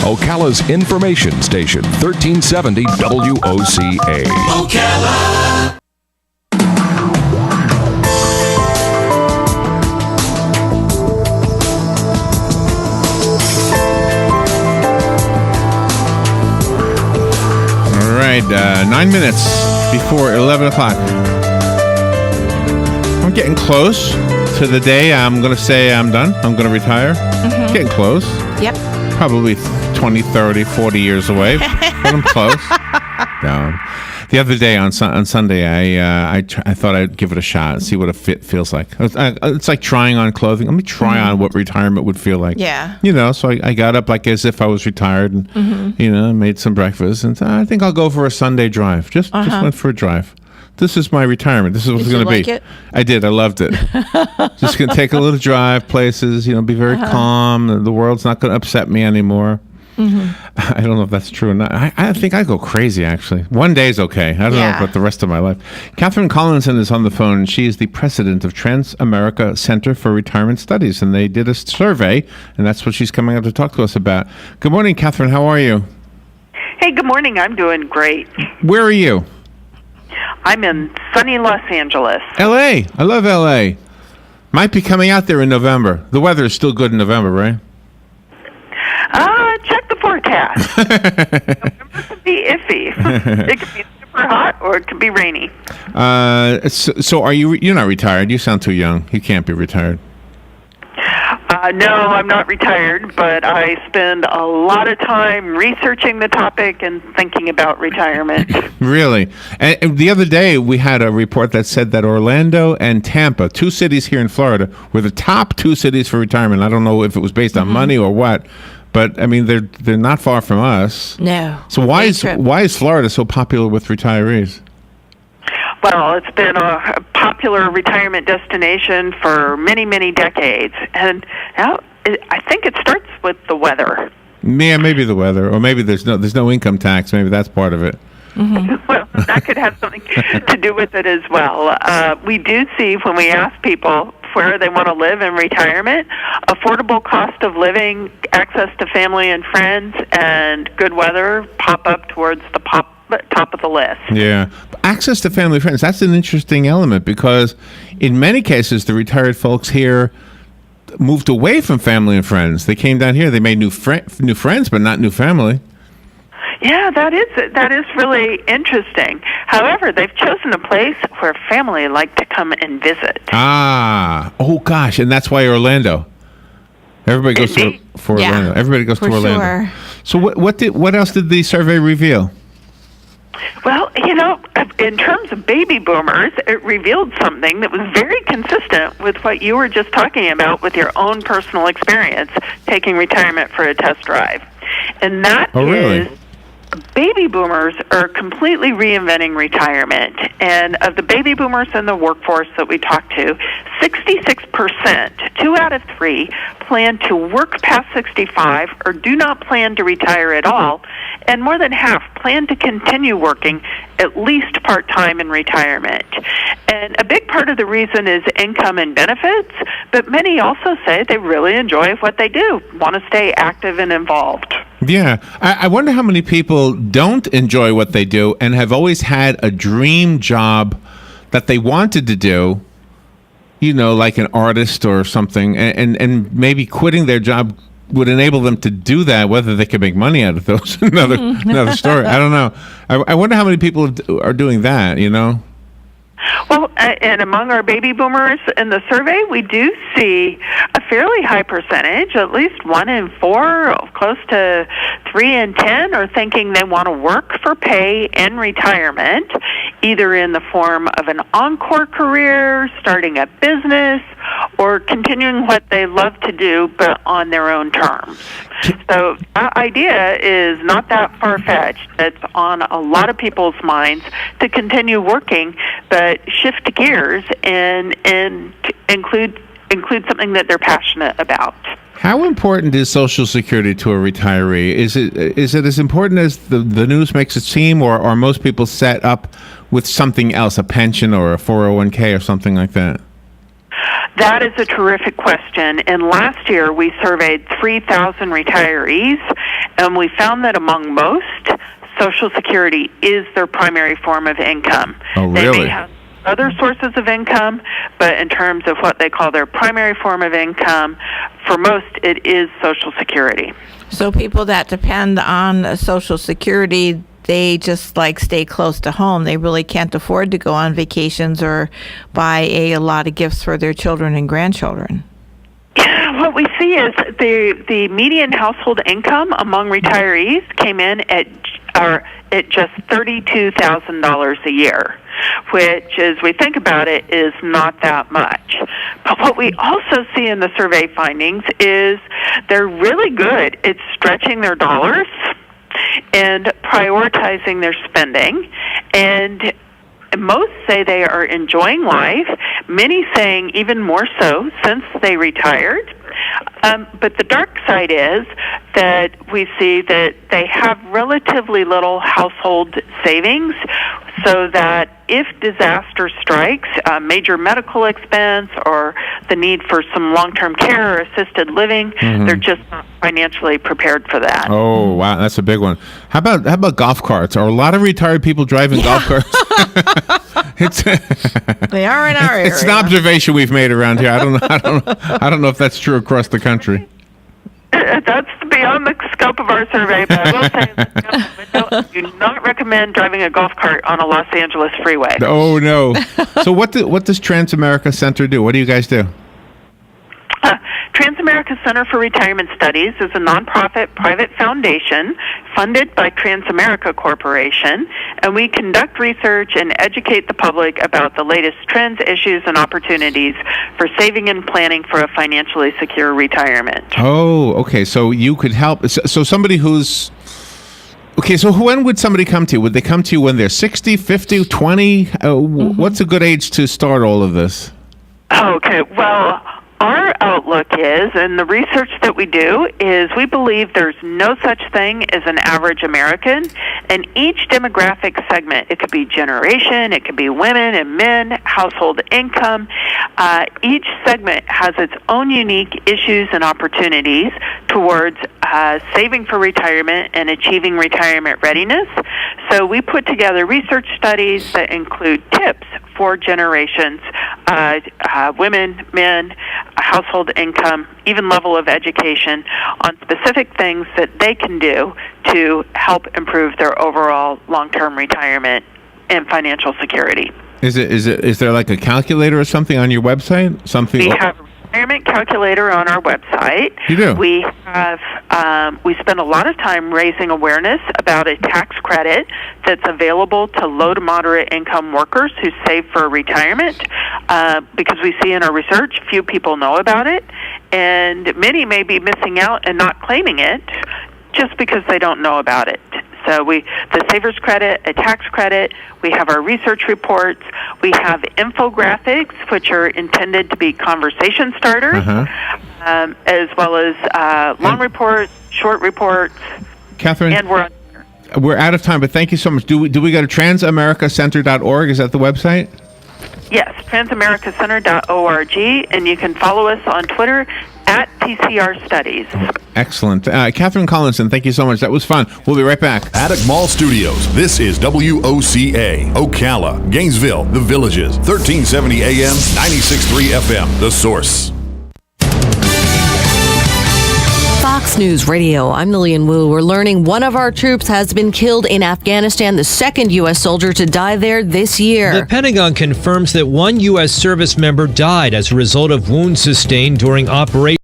Ocala's information station, 1370 WOCA. Ocala. All right, 9 minutes before 11 o'clock. I'm getting close to the day I'm going to say I'm done. I'm going to retire. Mm-hmm. Getting close. Yep. Probably 20, 30, 40 years away, but I'm close. No. The other day on Sunday, I thought I'd give it a shot and see what a fit feels like. It's like trying on clothing. Let me try on what retirement would feel like. Yeah. So I got up like as if I was retired and, made some breakfast. And I think I'll go for a Sunday drive. Just went for a drive. This is my retirement. This is what it's going to be. It? I did. I loved it. Just going to take a little drive places, be very calm. The world's not going to upset me anymore. Mm-hmm. I don't know if that's true or not. I think I go crazy, actually. One day is okay. I don't know about the rest of my life. Catherine Collinson is on the phone. She is the president of Transamerica Center for Retirement Studies, and they did a survey, and that's what she's coming up to talk to us about. Good morning, Catherine. How are you? Hey, good morning. I'm doing great. Where are you? I'm in sunny Los Angeles. L.A. I love L.A. Might be coming out there in November. The weather is still good in November, right? Check the forecast. November could be iffy. It could be super hot or it could be rainy. So are you're not retired? You sound too young. You can't be retired. No, I'm not retired, but I spend a lot of time researching the topic and thinking about retirement. Really? And the other day, we had a report that said that Orlando and Tampa, two cities here in Florida, were the top two cities for retirement. I don't know if it was based on money or what, but I mean, they're not far from us. No. So why is Florida so popular with retirees? Well, it's been a popular retirement destination for many, many decades, and I think it starts with the weather. Yeah, maybe the weather, or maybe there's no income tax. Maybe that's part of it. Mm-hmm. Well, that could have something to do with it as well. We do see when we ask people where they want to live in retirement, affordable cost of living, access to family and friends, and good weather pop up towards the top of the list. Yeah. Access to family and friends, that's an interesting element because in many cases the retired folks here moved away from family and friends. They came down here, they made new friends but not new family. Yeah, that is really interesting. However, they've chosen a place where family like to come and visit. Oh gosh, and that's why Orlando. Everybody goes for Orlando. Everybody goes to Orlando. Sure. So what else did the survey reveal? Well, in terms of baby boomers, it revealed something that was very consistent with what you were just talking about with your own personal experience taking retirement for a test drive. And that is baby boomers are completely reinventing retirement. And of the baby boomers in the workforce that we talked to, 66%, 2 out of 3, plan to work past 65 or do not plan to retire at all. And more than half plan to continue working at least part-time in retirement. And a big part of the reason is income and benefits, but many also say they really enjoy what they do, want to stay active and involved. Yeah. I wonder how many people don't enjoy what they do and have always had a dream job that they wanted to do, like an artist or something, and maybe quitting their job would enable them to do that. Whether they could make money out of those, another story. I don't know. I wonder how many people are doing that, Well, and among our baby boomers in the survey, we do see a fairly high percentage, at least 1 in 4, close to 3 in 10, are thinking they want to work for pay in retirement, either in the form of an encore career, starting a business, or continuing what they love to do, but on their own terms. So that idea is not that far-fetched. It's on a lot of people's minds to continue working, but shift gears and include something that they're passionate about. How important is Social Security to a retiree? Is it as important as the news makes it seem, or are most people set up with something else, a pension or a 401k or something like that? That is a terrific question. And last year we surveyed 3,000 retirees, And we found that among most, Social Security is their primary form of income. Oh, really? They may have other sources of income, but in terms of what they call their primary form of income, for most, it is Social Security. So people that depend on Social Security, they just stay close to home. They really can't afford to go on vacations or buy a lot of gifts for their children and grandchildren. What we see is the median household income among retirees came in at just $32,000 a year, which, as we think about it, is not that much. But what we also see in the survey findings is they're really good at stretching their dollars and prioritizing their spending, and most say they are enjoying life, many saying even more so since they retired. But the dark side is that we see that they have relatively little household savings, so that if disaster strikes, a major medical expense or the need for some long-term care or assisted living, they're just not financially prepared for that. Oh, wow, that's a big one. How about golf carts? Are a lot of retired people driving golf carts? They are in our area. It's an observation we've made around here. I don't know if that's true across the country. That's beyond the scope of our survey, but I will say that do not recommend driving a golf cart on a Los Angeles freeway. Oh, no. So what does Transamerica Center do? What do you guys do? Transamerica Center for Retirement Studies is a nonprofit private foundation funded by Transamerica Corporation, and we conduct research and educate the public about the latest trends, issues, and opportunities for saving and planning for a financially secure retirement. Oh, okay. So you could help. So somebody who's... Okay, so when would somebody come to you? Would they come to you when they're 60, 50, 20? What's a good age to start all of this? Okay, well, our outlook is, and the research that we do, is we believe there's no such thing as an average American, and each demographic segment, it could be generation, it could be women and men, household income, each segment has its own unique issues and opportunities towards saving for retirement and achieving retirement readiness. So we put together research studies that include tips for generations, women, men, household income, even level of education, on specific things that they can do to help improve their overall long-term retirement and financial security. Is there like a calculator or something on your website? We have a retirement calculator on our website. You do? We have we spend a lot of time raising awareness about a tax credit that's available to low to moderate income workers who save for retirement, because we see in our research few people know about it, and many may be missing out and not claiming it just because they don't know about it. So the Savers Credit, a tax credit, we have our research reports, we have infographics, which are intended to be conversation starters, as well as long reports, short reports. Catherine? And we're out of time, but thank you so much. Do we go to transamericacenter.org? Is that the website? Yes, transamericacenter.org, and you can follow us on Twitter at TCR Studies. Excellent. Catherine Collinson, thank you so much. That was fun. We'll be right back. Attic Mall Studios. This is WOCA. Ocala, Gainesville, The Villages. 1370 AM, 96.3 FM. The Source. Fox News Radio, I'm Lillian Wu. We're learning one of our troops has been killed in Afghanistan, the second U.S. soldier to die there this year. The Pentagon confirms that one U.S. service member died as a result of wounds sustained during Operation